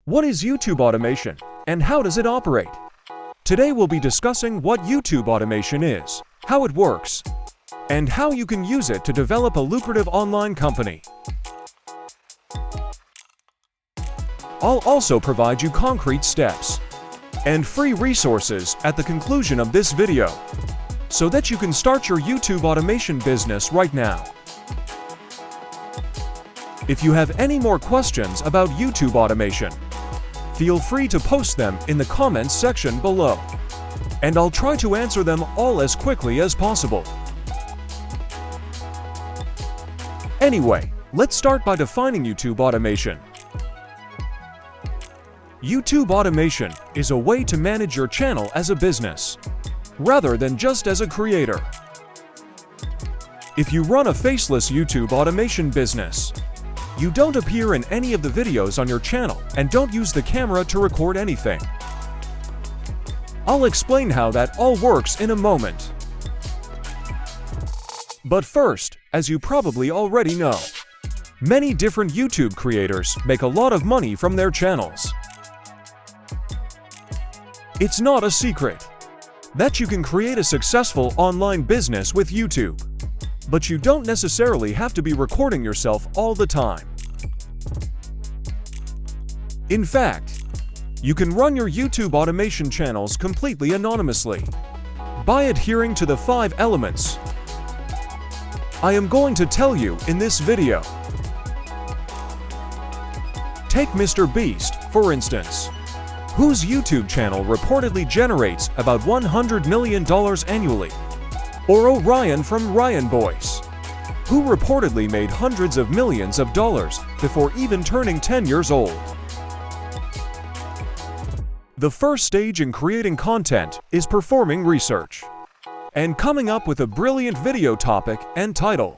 What is YouTube automation, and how does it operate? Today we'll be discussing what YouTube automation is, how it works, and how you can use it to develop a lucrative online company. I'll also provide you concrete steps and free resources at the conclusion of this video, so that you can start your YouTube automation business right now. If you have any more questions about YouTube automation, feel free to post them in the comments section below, and I'll try to answer them all as quickly as possible. Anyway, let's start by defining YouTube automation. YouTube automation is a way to manage your channel as a business, rather than just as a creator. If you run a faceless YouTube automation business, you don't appear in any of the videos on your channel and don't use the camera to record anything. I'll explain how that all works in a moment. But first, as you probably already know, many different YouTube creators make a lot of money from their channels. It's not a secret that you can create a successful online business with YouTube, but you don't necessarily have to be recording yourself all the time. In fact, you can run your YouTube automation channels completely anonymously by adhering to the 5 elements I am going to tell you in this video. Take Mr. Beast, for instance, whose YouTube channel reportedly generates about $100 million annually. Or Orion from Ryan Boys, who reportedly made hundreds of millions of dollars before even turning 10 years old. The first stage in creating content is performing research and coming up with a brilliant video topic and title.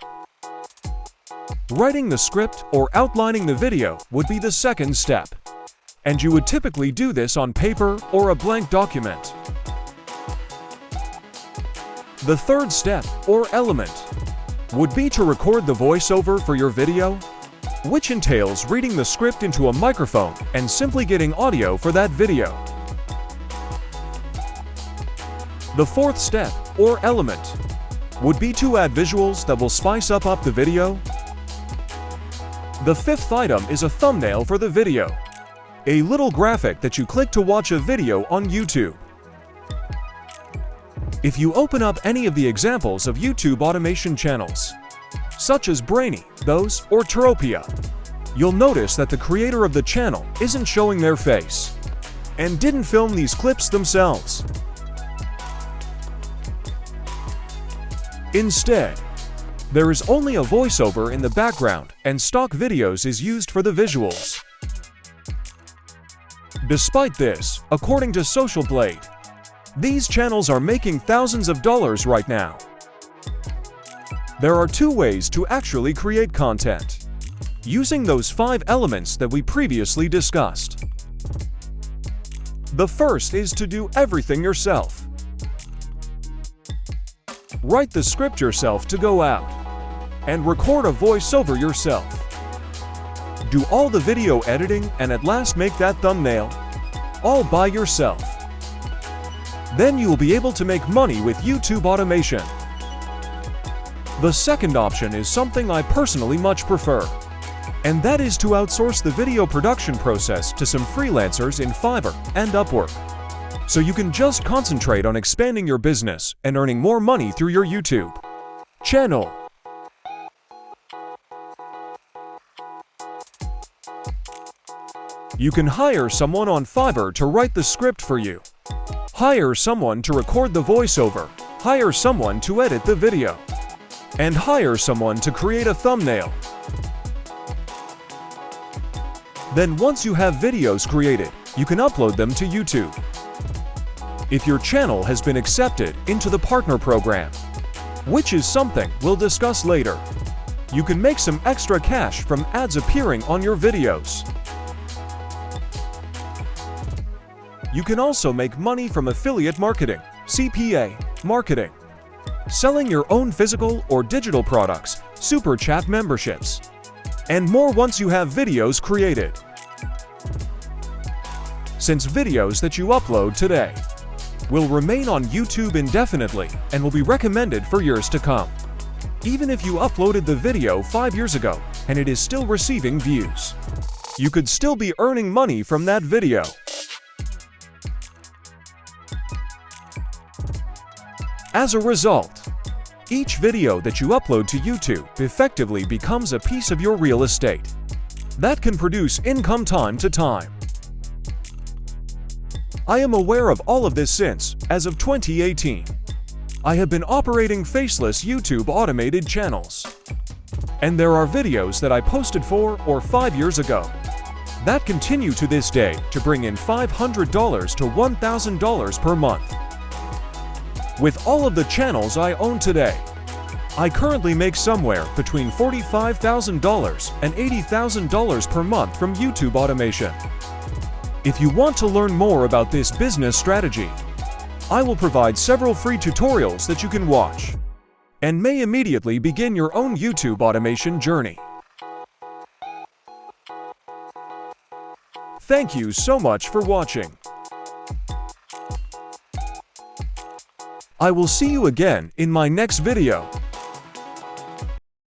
Writing the script or outlining the video would be the second step, and you would typically do this on paper or a blank document. The third step, or element, would be to record the voiceover for your video, which entails reading the script into a microphone and simply getting audio for that video. The fourth step, or element, would be to add visuals that will spice up the video. The fifth item is a thumbnail for the video, a little graphic that you click to watch a video on YouTube. If you open up any of the examples of YouTube automation channels, such as Brainy, Those, or Teropia, you'll notice that the creator of the channel isn't showing their face and didn't film these clips themselves. Instead, there is only a voiceover in the background and stock videos is used for the visuals. Despite this, according to Social Blade, these channels are making thousands of dollars right now. There are 2 ways to actually create content, using those 5 elements that we previously discussed. The first is to do everything yourself. Write the script yourself to go out, and record a voiceover yourself. Do all the video editing and at last make that thumbnail, all by yourself. Then you will be able to make money with YouTube automation. The second option is something I personally much prefer, and that is to outsource the video production process to some freelancers in Fiverr and Upwork, so you can just concentrate on expanding your business and earning more money through your YouTube channel. You can hire someone on Fiverr to write the script for you, hire someone to record the voiceover, hire someone to edit the video, and hire someone to create a thumbnail. Then once you have videos created, you can upload them to YouTube. If your channel has been accepted into the partner program, which is something we'll discuss later, you can make some extra cash from ads appearing on your videos. You can also make money from affiliate marketing, CPA marketing, selling your own physical or digital products, super chat memberships, and more once you have videos created. since videos that you upload today will remain on YouTube indefinitely and will be recommended for years to come. Even if you uploaded the video 5 years ago and it is still receiving views, you could still be earning money from that video. As a result, each video that you upload to YouTube effectively becomes a piece of your real estate that can produce income time to time. I am aware of all of this since, as of 2018, I have been operating faceless YouTube automated channels. And there are videos that I posted 4 or 5 years ago that continue to this day to bring in $500 to $1,000 per month. With all of the channels I own today, I currently make somewhere between $45,000 and $80,000 per month from YouTube automation. If you want to learn more about this business strategy, I will provide several free tutorials that you can watch and may immediately begin your own YouTube automation journey. Thank you so much for watching. I will see you again in my next video.